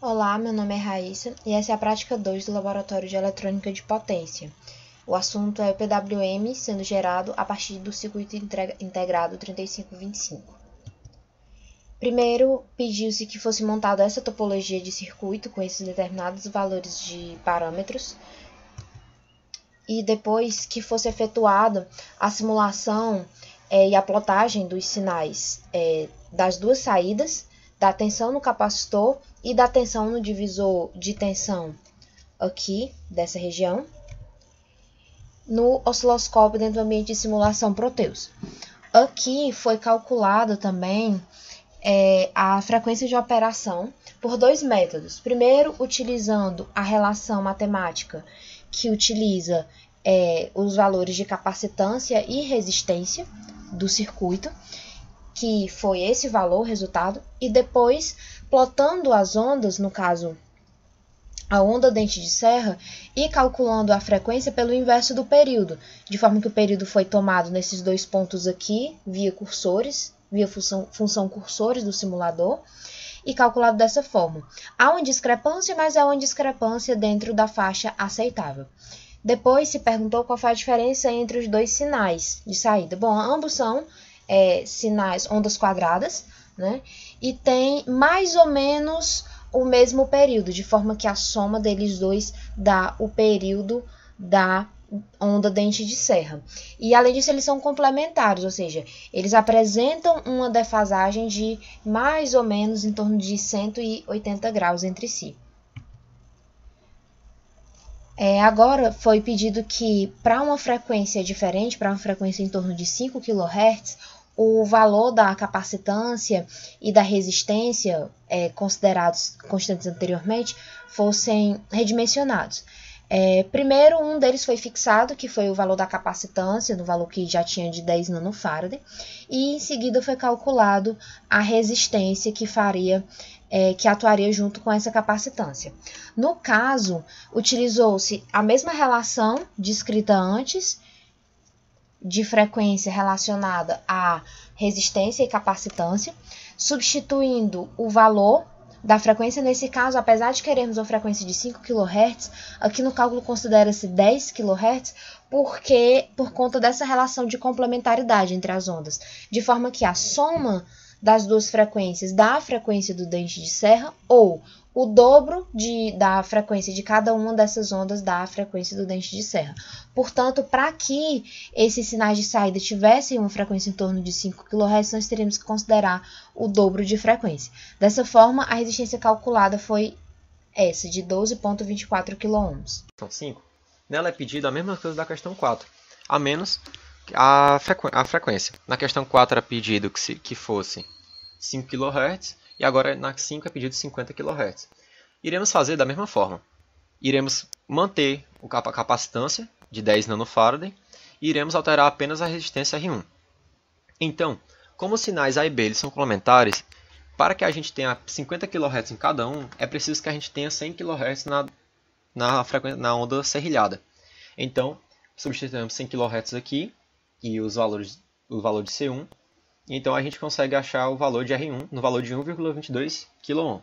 Olá, meu nome é Raíssa e essa é a prática 2 do Laboratório de Eletrônica de Potência. O assunto é o PWM sendo gerado a partir do circuito integrado 3525. Primeiro, pediu-se que fosse montada essa topologia de circuito com esses determinados valores de parâmetros e depois que fosse efetuada a simulação e a plotagem dos sinais das duas saídas, da tensão no capacitor e da tensão no divisor de tensão aqui, dessa região, no osciloscópio dentro do ambiente de simulação Proteus. Aqui foi calculado também a frequência de operação por dois métodos. Primeiro, utilizando a relação matemática que utiliza os valores de capacitância e resistência do circuito, que foi esse valor, resultado, e depois plotando as ondas, no caso a onda dente de serra, e calculando a frequência pelo inverso do período, de forma que o período foi tomado nesses dois pontos aqui, via cursores, via função cursores do simulador, e calculado dessa forma. Há uma discrepância, mas é uma discrepância dentro da faixa aceitável. Depois se perguntou qual foi a diferença entre os dois sinais de saída. Bom, ambos são sinais, ondas quadradas, né? E tem mais ou menos o mesmo período, de forma que a soma deles dois dá o período da onda dente de serra. E além disso, eles são complementares, ou seja, eles apresentam uma defasagem de mais ou menos em torno de 180 graus entre si. Agora foi pedido que, para uma frequência diferente, para uma frequência em torno de 5 kHz, o valor da capacitância e da resistência, considerados constantes anteriormente, fossem redimensionados. Primeiro, um deles foi fixado, que foi o valor da capacitância, no valor que já tinha de 10 nanofarad, e em seguida foi calculado a resistência que atuaria junto com essa capacitância. No caso, utilizou-se a mesma relação descrita antes, de frequência relacionada à resistência e capacitância, substituindo o valor da frequência, nesse caso, apesar de querermos uma frequência de 5 kHz, aqui no cálculo considera-se 10 kHz, por conta dessa relação de complementaridade entre as ondas, de forma que a soma das duas frequências dá a frequência do dente de serra, ou o dobro da frequência de cada uma dessas ondas dá a frequência do dente de serra. Portanto, para que esses sinais de saída tivessem uma frequência em torno de 5 kHz, nós teríamos que considerar o dobro de frequência. Dessa forma, a resistência calculada foi essa, de 12,24 kΩ. Questão 5. Nela é pedido a mesma coisa da questão 4, a menos a frequência. Na questão 4 era pedido que fosse 5 kHz, e agora na 5 é pedido 50 kHz. Iremos fazer da mesma forma. Iremos manter a capacitância de 10 nanofarad e iremos alterar apenas a resistência R1. Então, como os sinais A e B eles são complementares, para que a gente tenha 50 kHz em cada um, é preciso que a gente tenha 100 kHz na onda serrilhada. Então, substituímos 100 kHz aqui e o valor de C1. Então a gente consegue achar o valor de R1 no valor de 1,22 kΩ.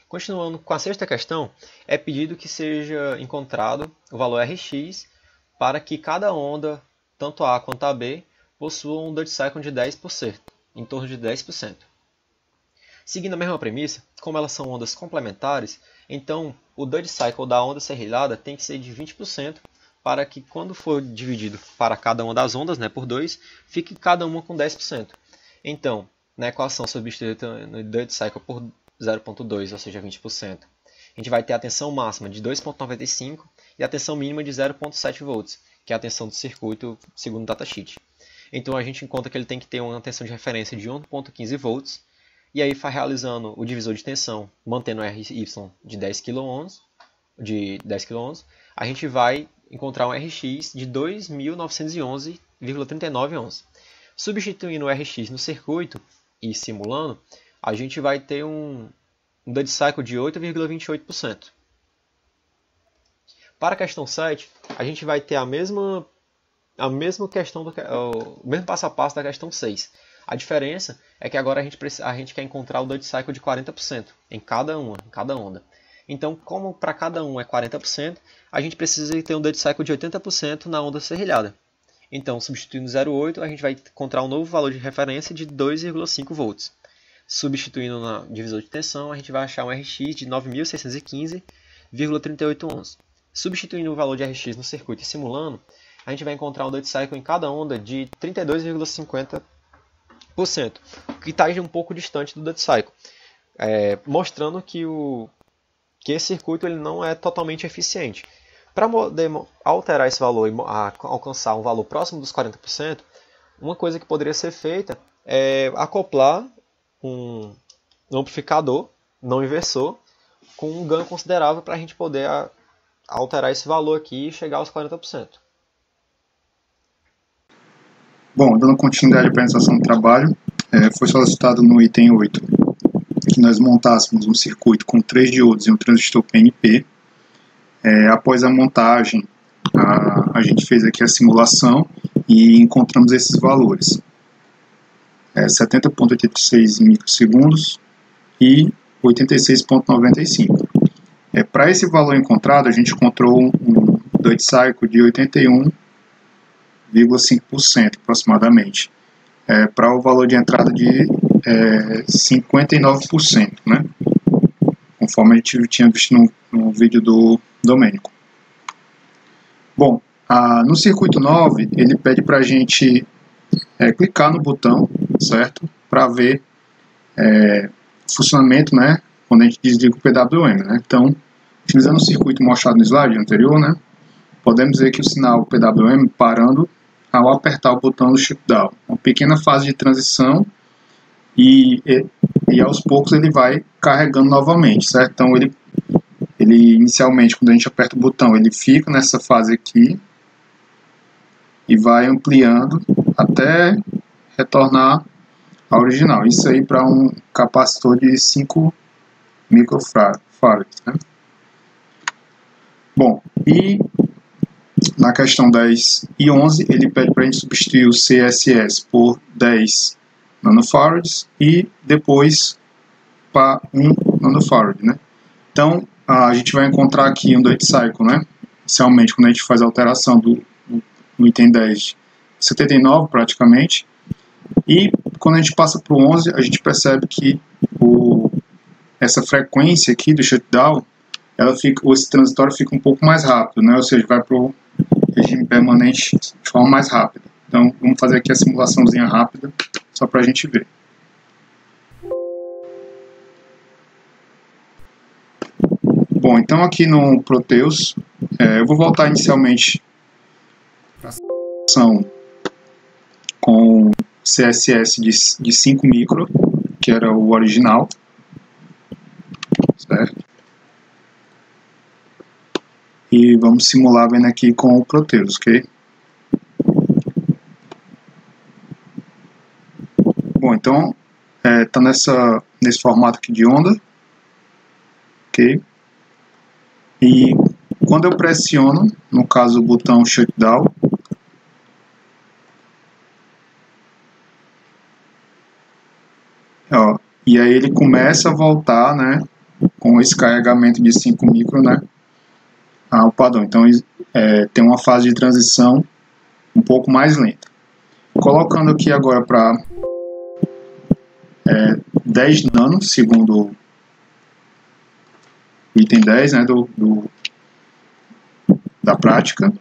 Continuando com a sexta questão, é pedido que seja encontrado o valor Rx para que cada onda, tanto A quanto a B, possua um duty cycle de 10%, em torno de 10%. Seguindo a mesma premissa, como elas são ondas complementares, então o duty cycle da onda serrilhada tem que ser de 20%, para que quando for dividido para cada uma das ondas, por 2, fique cada uma com 10%. Então, na equação substituída no duty cycle por 0,2, ou seja, 20%, a gente vai ter a tensão máxima de 2,95 e a tensão mínima de 0,7 volts, que é a tensão do circuito segundo o datasheet. Então, a gente encontra que ele tem que ter uma tensão de referência de 1,15 volts, e aí vai realizando o divisor de tensão, mantendo o RY de 10 kΩ, a gente vai encontrar um Rx de 2.911,39 ohms. Substituindo o Rx no circuito e simulando, a gente vai ter um duty cycle de 8,28%. Para a questão 7, a gente vai ter a mesma questão, o mesmo passo a passo da questão 6. A diferença é que agora a gente quer encontrar o Duty Cycle de 40% em cada onda. Então, como para cada um é 40%, a gente precisa ter um Duty Cycle de 80% na onda serrilhada. Então, substituindo 0,8, a gente vai encontrar um novo valor de referência de 2,5 volts. Substituindo na divisor de tensão, a gente vai achar um RX de 9.615,38 ohms. Substituindo o valor de RX no circuito e simulando, a gente vai encontrar um Duty Cycle em cada onda de 32,50%, que está um pouco distante do Duty Cycle, mostrando que esse circuito ele não é totalmente eficiente. Para poder alterar esse valor e alcançar um valor próximo dos 40%, uma coisa que poderia ser feita é acoplar um amplificador não inversor com um ganho considerável para a gente poder alterar esse valor aqui e chegar aos 40%. Bom, dando continuidade à apresentação do trabalho, foi solicitado no item 8 que nós montássemos um circuito com 3 diodos e um transistor PNP. Após a montagem, a gente fez aqui a simulação e encontramos esses valores. 70,86 microsegundos e 86,95. Para esse valor encontrado, a gente encontrou um Duty Cycle de 81,5% aproximadamente. Para o valor de entrada de 59%, né? Conforme a gente tinha visto no vídeo do Domênico. Bom, no circuito 9, ele pede para a gente clicar no botão, certo? Para ver funcionamento, né? Quando a gente desliga o PWM, né? Então, utilizando o circuito mostrado no slide anterior, né? Podemos ver que o sinal PWM parando ao apertar o botão do shutdown. Uma pequena fase de transição e aos poucos ele vai carregando novamente, certo? Então, ele inicialmente, quando a gente aperta o botão, ele fica nessa fase aqui e vai ampliando até retornar ao original. Isso aí para um capacitor de 5 microfarads, né? Bom, e na questão 10 e 11, ele pede para a gente substituir o CSS por 10 nanofarads e depois para 1 nanofarad, né? Então, a gente vai encontrar aqui um Duty Cycle, né? Inicialmente, quando a gente faz a alteração do item 10, 79 praticamente, e quando a gente passa para o 11, a gente percebe que essa frequência aqui do shutdown, esse transitório fica um pouco mais rápido, né? Ou seja, vai para o regime permanente de forma mais rápida. Então, vamos fazer aqui a simulaçãozinha rápida, só para a gente ver. Bom, então aqui no Proteus, eu vou voltar inicialmente para a simulação com CSS de 5 micro, que era o original, certo? E vamos simular vendo aqui com o Proteus, ok? Bom, então, está nesse formato aqui de onda, ok? E quando eu pressiono, no caso o botão shutdown, e aí ele começa a voltar, né, com esse carregamento de 5 micro, né, ao padrão. Então tem uma fase de transição um pouco mais lenta. Colocando aqui agora para 10 nano, segundo o item 10, né, da prática.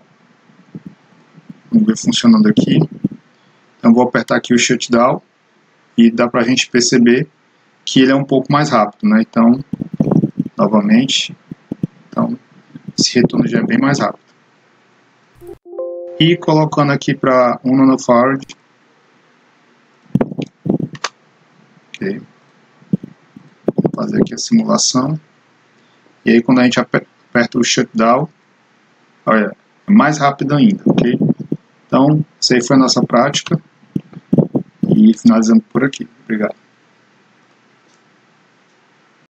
Vamos ver funcionando aqui. Então vou apertar aqui o shutdown e dá para a gente perceber que ele é um pouco mais rápido, né? Então, novamente, esse retorno já é bem mais rápido. E colocando aqui para 1 nanofarad. Ok. Vou fazer aqui a simulação. E aí quando a gente aperta o shutdown, olha, é mais rápido ainda, ok? Então, essa aí foi a nossa prática. E finalizando por aqui. Obrigado.